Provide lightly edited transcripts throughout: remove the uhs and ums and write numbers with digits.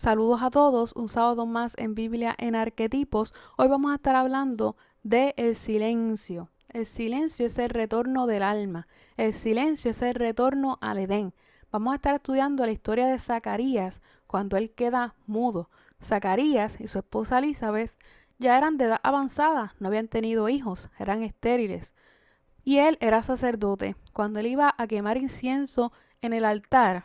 Saludos a todos, un sábado más en Biblia en Arquetipos. Hoy vamos a estar hablando de el silencio. El silencio es el retorno del alma. El silencio es el retorno al Edén. Vamos a estar estudiando la historia de Zacarías cuando él queda mudo. Zacarías y su esposa Elizabeth ya eran de edad avanzada, no habían tenido hijos, eran estériles. Y él era sacerdote. Cuando él iba a quemar incienso en el altar,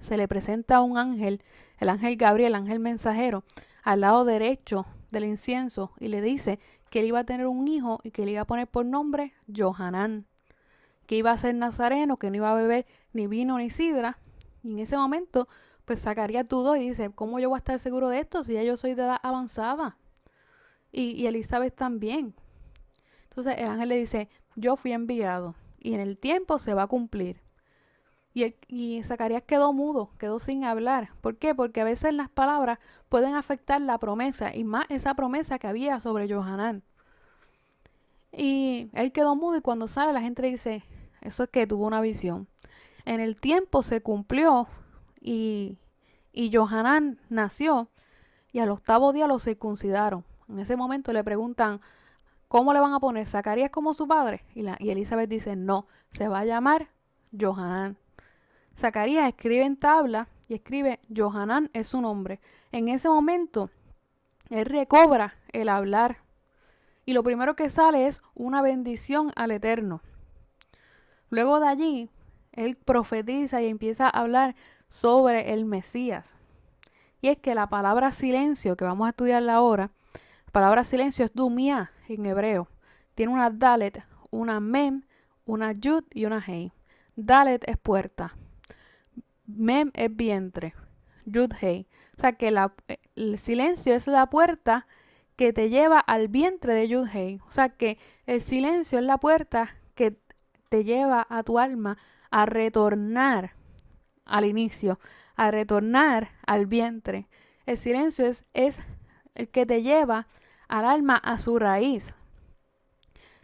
se le presenta un ángel, el ángel Gabriel, el ángel mensajero, al lado derecho del incienso y le dice que él iba a tener un hijo y que le iba a poner por nombre Johanán, que iba a ser nazareno, que no iba a beber ni vino ni sidra. Y en ese momento, pues Zacarías dudó y dice, ¿cómo yo voy a estar seguro de esto si ya yo soy de edad avanzada? Y Elizabeth también. Entonces el ángel le dice, yo fui enviado y en el tiempo se va a cumplir. Y Zacarías quedó mudo, quedó sin hablar. ¿Por qué? Porque a veces las palabras pueden afectar la promesa, y más esa promesa que había sobre Johanán. Y él quedó mudo y cuando sale la gente le dice, eso es que tuvo una visión. En el tiempo se cumplió y, y Johanán nació y al octavo día lo circuncidaron. En ese momento le preguntan, ¿cómo le van a poner? ¿Zacarías como su padre? Y Elizabeth dice, no, se va a llamar Johanán. Zacarías escribe en tabla y escribe Johanán es su nombre. En ese momento, él recobra el hablar y lo primero que sale es una bendición al Eterno. Luego de allí, él profetiza y empieza a hablar sobre el Mesías. Y es que la palabra silencio, que vamos a estudiarla ahora, la palabra silencio es dumia en hebreo. Tiene una dalet, una mem, una yud y una hei. Dalet es puerta. Mem es vientre, Yud Hei. O sea que el silencio es la puerta que te lleva al vientre de Yud Hei. O sea que el silencio es la puerta que te lleva a tu alma a retornar al inicio, a retornar al vientre. El silencio es el que te lleva al alma a su raíz.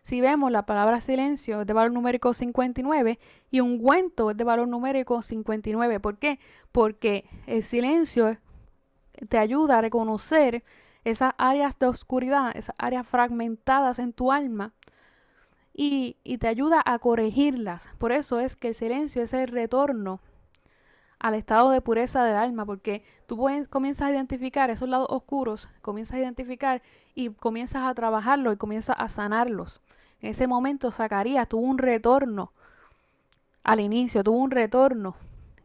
Si vemos, la palabra silencio es de valor numérico 59 y ungüento es de valor numérico 59. ¿Por qué? Porque el silencio te ayuda a reconocer esas áreas de oscuridad, esas áreas fragmentadas en tu alma y te ayuda a corregirlas. Por eso es que el silencio es el retorno al estado de pureza del alma, porque tú comienzas a identificar esos lados oscuros, comienzas a identificar y comienzas a trabajarlos y comienzas a sanarlos. En ese momento Zacarías tuvo un retorno al inicio, tuvo un retorno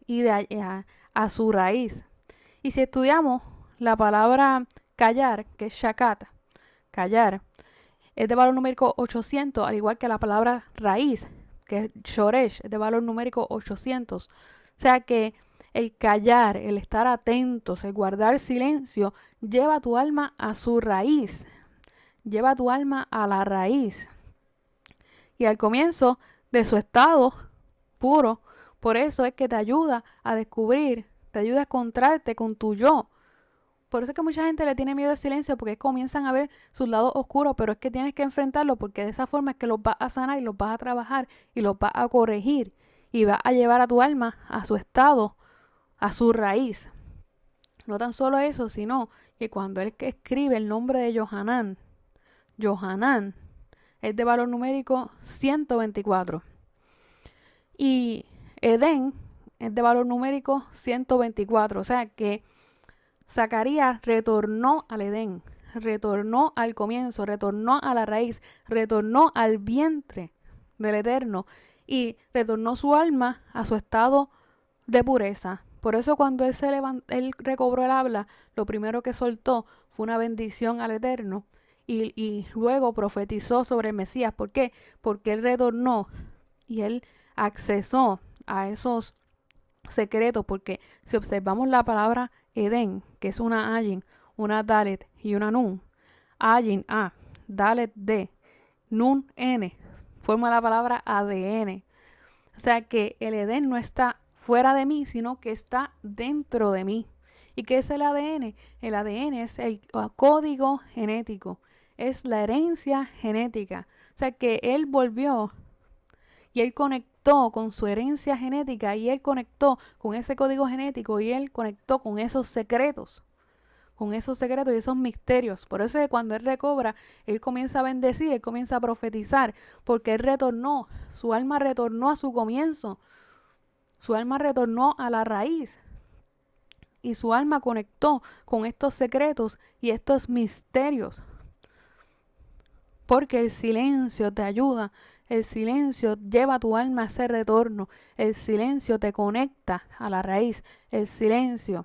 y a su raíz. Y si estudiamos la palabra callar, que es shakat, callar, es de valor numérico 800, al igual que la palabra raíz, que es shoresh, es de valor numérico 800. O sea que el callar, el estar atentos, el guardar silencio, lleva a tu alma a su raíz, lleva a tu alma a la raíz y al comienzo de su estado puro. Por eso es que te ayuda a descubrir, te ayuda a encontrarte con tu yo. Por eso es que mucha gente le tiene miedo al silencio, porque comienzan a ver sus lados oscuros, pero es que tienes que enfrentarlo, porque de esa forma es que los vas a sanar y los vas a trabajar y los vas a corregir y vas a llevar a tu alma a su estado, a su raíz. No tan solo eso, sino que cuando él escribe el nombre de Johanán, Johanán es de valor numérico 124 y Edén es de valor numérico 124. O sea que Zacarías retornó al Edén, retornó al comienzo, retornó a la raíz, retornó al vientre del Eterno y retornó su alma a su estado de pureza. Por eso cuando él recobró el habla, lo primero que soltó fue una bendición al Eterno y luego profetizó sobre el Mesías. ¿Por qué? Porque él retornó y él accesó a esos secretos, porque si observamos la palabra Edén, que es una Ayin, una Dalet y una Nun, Ayin A, Dalet D, Nun N, forma la palabra ADN. O sea que el Edén no está fuera de mí, sino que está dentro de mí. ¿Y qué es el ADN? El ADN es el código genético, es la herencia genética. O sea que él volvió y él conectó con su herencia genética, y él conectó con ese código genético, y él conectó con esos secretos y esos misterios. Por eso es que cuando él recobra, él comienza a bendecir, él comienza a profetizar, porque él retornó, su alma retornó a su comienzo, su alma retornó a la raíz, y su alma conectó con estos secretos y estos misterios. Porque el silencio te ayuda, el silencio lleva a tu alma a ese retorno, el silencio te conecta a la raíz, el silencio.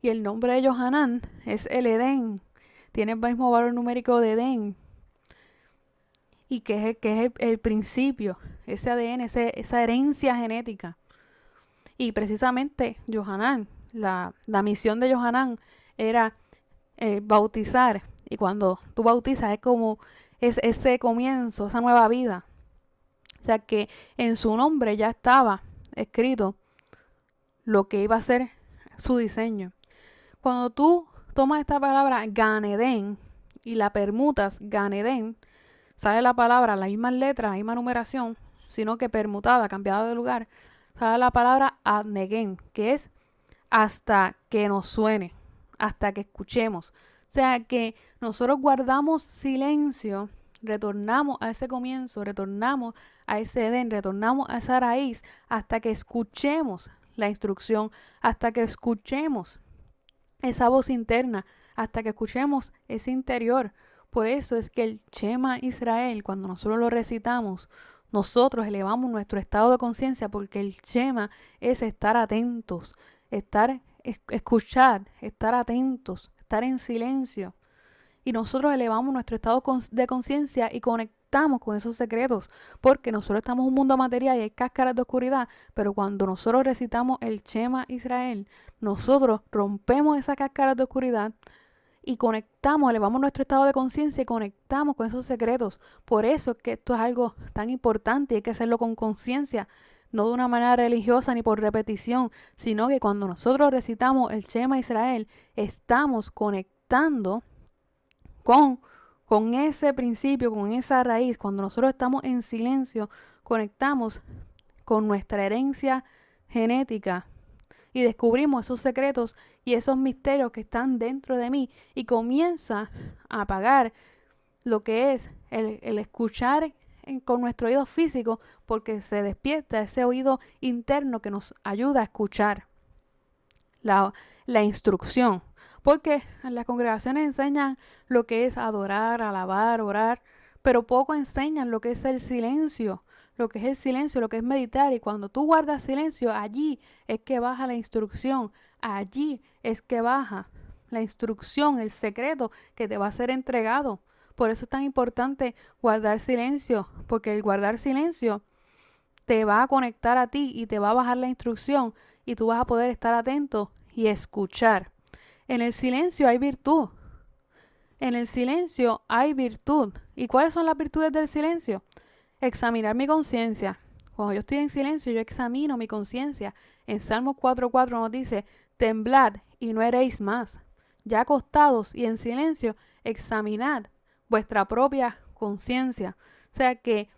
Y el nombre de Johanán es el Edén, tiene el mismo valor numérico de Edén, y que es el principio, ese ADN, esa herencia genética. Y precisamente Johanán, la misión de Johanán era bautizar. Y cuando tú bautizas es como ese comienzo, esa nueva vida. O sea que en su nombre ya estaba escrito lo que iba a ser su diseño. Cuando tú tomas esta palabra Ganedén y la permutas Ganedén, sale la palabra, la misma letra, la misma numeración, sino que permutada, cambiada de lugar, sale la palabra Adnegén, que es hasta que nos suene, hasta que escuchemos. O sea que nosotros guardamos silencio, retornamos a ese comienzo, retornamos a ese Edén, retornamos a esa raíz, hasta que escuchemos la instrucción, hasta que escuchemos esa voz interna, hasta que escuchemos ese interior. Por eso es que el Shema Israel, cuando nosotros lo recitamos, nosotros elevamos nuestro estado de conciencia, porque el Shema es estar atentos, escuchar, estar atentos, estar en silencio. Y nosotros elevamos nuestro estado de conciencia y conectamos con esos secretos, porque nosotros estamos en un mundo material y hay cáscaras de oscuridad, pero cuando nosotros recitamos el Shema Israel, nosotros rompemos esas cáscaras de oscuridad y conectamos, elevamos nuestro estado de conciencia y conectamos con esos secretos. Por eso es que esto es algo tan importante y hay que hacerlo con conciencia, no de una manera religiosa ni por repetición, sino que cuando nosotros recitamos el Shema Israel, estamos conectando con ese principio, con esa raíz. Cuando nosotros estamos en silencio, conectamos con nuestra herencia genética y descubrimos esos secretos y esos misterios que están dentro de mí, y comienza a apagar lo que es el escuchar con nuestro oído físico, porque se despierta ese oído interno que nos ayuda a escuchar la instrucción. Porque en las congregaciones enseñan lo que es adorar, alabar, orar, pero poco enseñan lo que es el silencio, lo que es el silencio, lo que es meditar. Y cuando tú guardas silencio, allí es que baja la instrucción, allí es que baja la instrucción, el secreto que te va a ser entregado. Por eso es tan importante guardar silencio, porque el guardar silencio te va a conectar a ti y te va a bajar la instrucción, y tú vas a poder estar atento y escuchar. En el silencio hay virtud. En el silencio hay virtud. ¿Y cuáles son las virtudes del silencio? Examinar mi conciencia. Cuando yo estoy en silencio, yo examino mi conciencia. En Salmos 4:4 nos dice: temblad y no haréis más. Ya acostados y en silencio, examinad vuestra propia conciencia. O sea que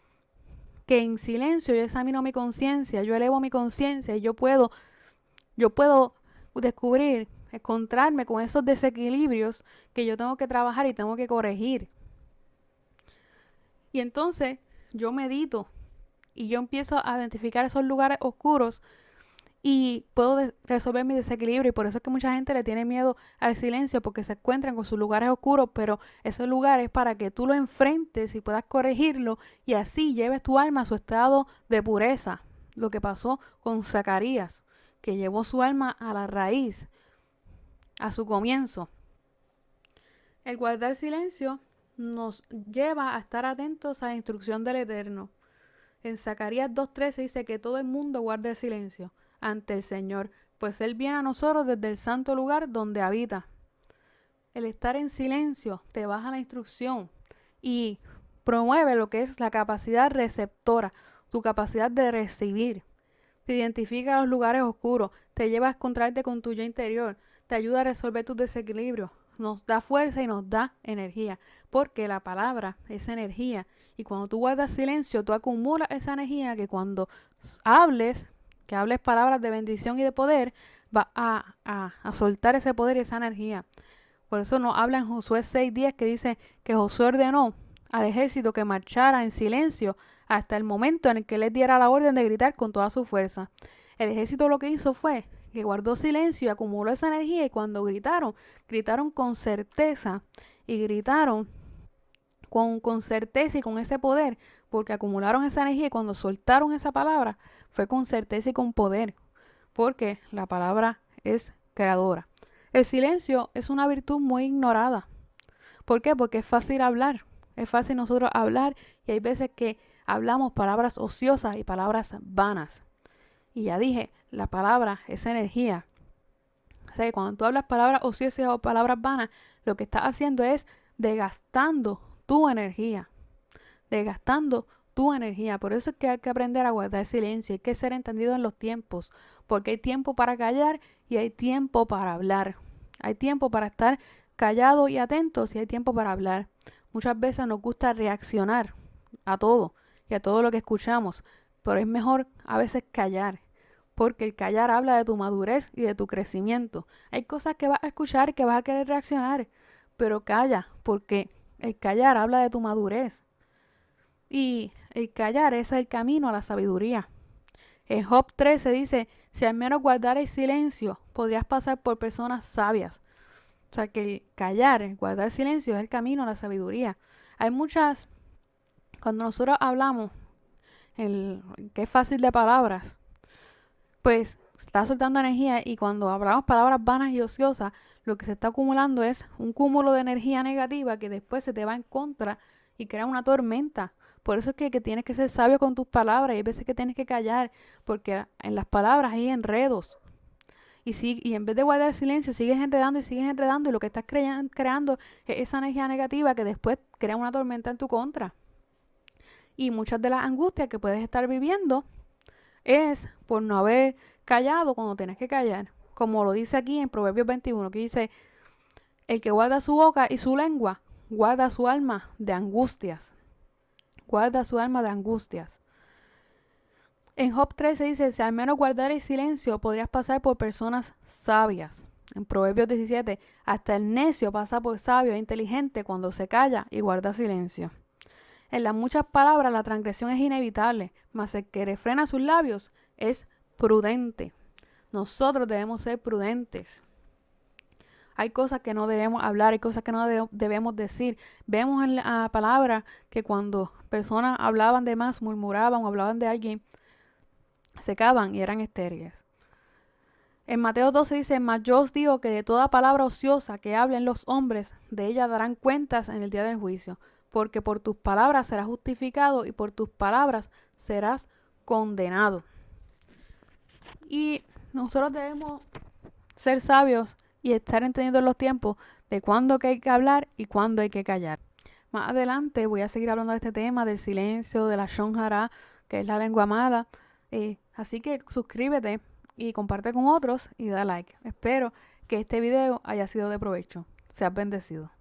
en silencio yo examino mi conciencia, yo elevo mi conciencia, y yo puedo descubrir, encontrarme con esos desequilibrios que yo tengo que trabajar y tengo que corregir. Y entonces yo medito y yo empiezo a identificar esos lugares oscuros y puedo resolver mi desequilibrio. Y por eso es que mucha gente le tiene miedo al silencio, porque se encuentran con sus lugares oscuros, pero esos lugares para que tú lo enfrentes y puedas corregirlo, y así lleves tu alma a su estado de pureza. Lo que pasó con Zacarías, que llevó su alma a la raíz, a su comienzo. El guardar silencio nos lleva a estar atentos a la instrucción del Eterno. En Zacarías 2:13 dice que todo el mundo guarde silencio ante el Señor, pues Él viene a nosotros desde el santo lugar donde habita. El estar en silencio te baja la instrucción y promueve lo que es la capacidad receptora, tu capacidad de recibir. Te identifica los lugares oscuros, te lleva a encontrarte con tu yo interior, te ayuda a resolver tus desequilibrios, nos da fuerza y nos da energía, porque la palabra es energía. Y cuando tú guardas silencio, tú acumulas esa energía que cuando hables, que hables palabras de bendición y de poder, va a soltar ese poder y esa energía. Por eso nos habla en Josué 6:10 que dice que Josué ordenó al ejército que marchara en silencio hasta el momento en el que les diera la orden de gritar con toda su fuerza. El ejército lo que hizo fue que guardó silencio y acumuló esa energía, y cuando gritaron, gritaron con certeza y gritaron con certeza y con ese poder, porque acumularon esa energía, y cuando soltaron esa palabra fue con certeza y con poder, porque la palabra es creadora. El silencio es una virtud muy ignorada. ¿Por qué? Porque es fácil hablar. Es fácil nosotros hablar, y hay veces que hablamos palabras ociosas y palabras vanas. Y ya dije, la palabra es energía. O sea, que cuando tú hablas palabras ociosas o palabras vanas, lo que estás haciendo es desgastando tu energía. Desgastando tu energía. Por eso es que hay que aprender a guardar silencio. Hay que ser entendido en los tiempos. Porque hay tiempo para callar y hay tiempo para hablar. Hay tiempo para estar callado y atentos, y hay tiempo para hablar. Muchas veces nos gusta reaccionar a todo y a todo lo que escuchamos. Pero es mejor a veces callar, porque el callar habla de tu madurez y de tu crecimiento. Hay cosas que vas a escuchar y que vas a querer reaccionar, pero calla, porque el callar habla de tu madurez. Y el callar es el camino a la sabiduría. En Job 13 dice, si al menos guardares silencio, podrías pasar por personas sabias. O sea, que el callar, el guardar silencio es el camino a la sabiduría. Hay muchas, cuando nosotros hablamos, que es fácil de palabras, pues está soltando energía, y cuando hablamos palabras vanas y ociosas, lo que se está acumulando es un cúmulo de energía negativa que después se te va en contra y crea una tormenta. Por eso es que tienes que ser sabio con tus palabras, y hay veces que tienes que callar, porque en las palabras hay enredos. Y en vez de guardar silencio, sigues enredando y sigues enredando, y lo que estás creando es esa energía negativa que después crea una tormenta en tu contra. Y muchas de las angustias que puedes estar viviendo es por no haber callado cuando tienes que callar. Como lo dice aquí en Proverbios 21, que dice, el que guarda su boca y su lengua, guarda su alma de angustias. Guarda su alma de angustias. En Job 13 dice, si al menos guardares silencio, podrías pasar por personas sabias. En Proverbios 17, hasta el necio pasa por sabio e inteligente cuando se calla y guarda silencio. En las muchas palabras la transgresión es inevitable, mas el que refrena sus labios es prudente. Nosotros debemos ser prudentes. Hay cosas que no debemos hablar, hay cosas que no debemos decir. Vemos en la palabra que cuando personas hablaban de más, murmuraban o hablaban de alguien, secaban y eran estériles. En Mateo 12 dice, mas yo os digo que de toda palabra ociosa que hablen los hombres, de ella darán cuentas en el día del juicio, porque por tus palabras serás justificado y por tus palabras serás condenado. Y nosotros debemos ser sabios y estar entendiendo los tiempos de cuándo hay que hablar y cuándo hay que callar. Más adelante voy a seguir hablando de este tema, del silencio, de la Shon Hara, que es la lengua mala. Así que suscríbete y comparte con otros y da like. Espero que este video haya sido de provecho. Seas bendecido.